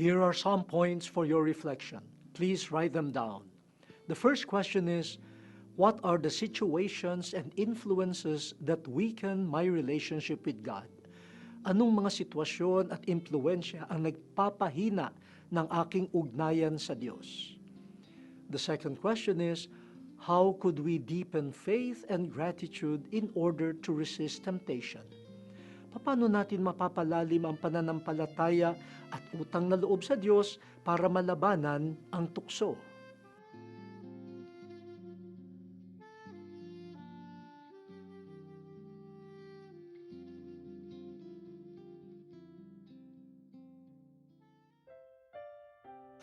Here are some points for your reflection. Please write them down. The first question is, what are the situations and influences that weaken my relationship with God? Anong mga sitwasyon at impluensya ang nagpapahina ng aking ugnayan sa Diyos? The second question is, how could we deepen faith and gratitude in order to resist temptation? Paano natin mapapalalim ang pananampalataya at utang na loob sa Diyos para malabanan ang tukso?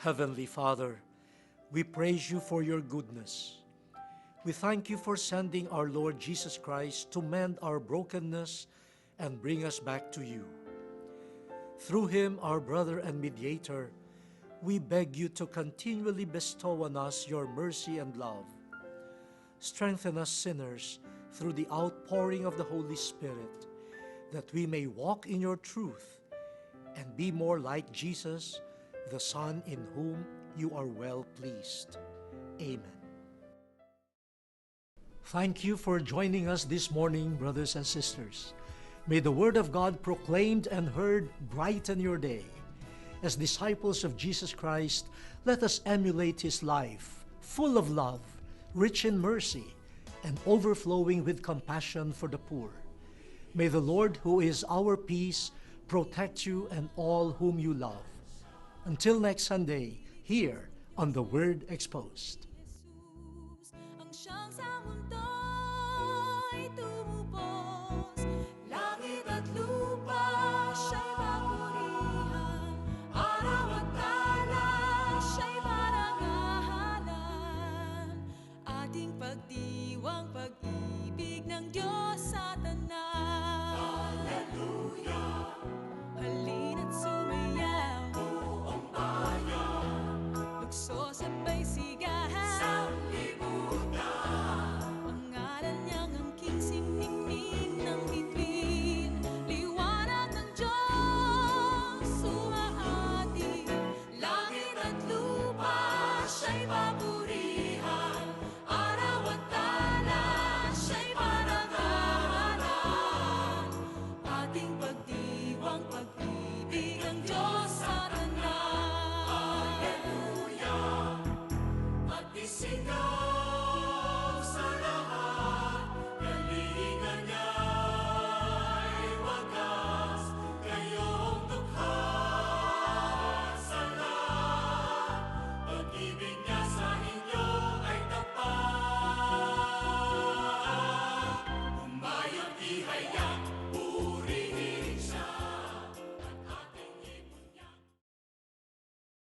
Heavenly Father, we praise you for your goodness. We thank you for sending our Lord Jesus Christ to mend our brokenness and bring us back to you. Through him, our brother and mediator, we beg you to continually bestow on us your mercy and love. Strengthen us sinners through the outpouring of the Holy Spirit, that we may walk in your truth and be more like Jesus, the Son in whom you are well pleased. Amen. Thank you for joining us this morning, brothers and sisters. May the Word of God proclaimed and heard brighten your day. As disciples of Jesus Christ, let us emulate His life, full of love, rich in mercy, and overflowing with compassion for the poor. May the Lord, who is our peace, protect you and all whom you love. Until next Sunday, here on The Word Exposed. Jesus, ang siyang sa mundo'y tumubos, langit at lupa siya'y papurihan, araw at tala siya'y parangalan, ating pagdiwang pag-ibig ng Diyos sa tanan. Hallelujah! Halina't sumayaw, lukso sabay sigahan sa libutan. Ang ngalan niyang angking simningning ng bituin, liwanag ng Diyos sumahati. Langit at lupa siya'y papurihan, araw at tala siya'y parangalan, ating pagdiwang pag-ibig ang Diyos sa tanan. Sigaw sa lahat, galingan niya'y wagas, kayong dukha sa lahat, pag-ibig niya sa inyo ay tapat. Humayang ihayag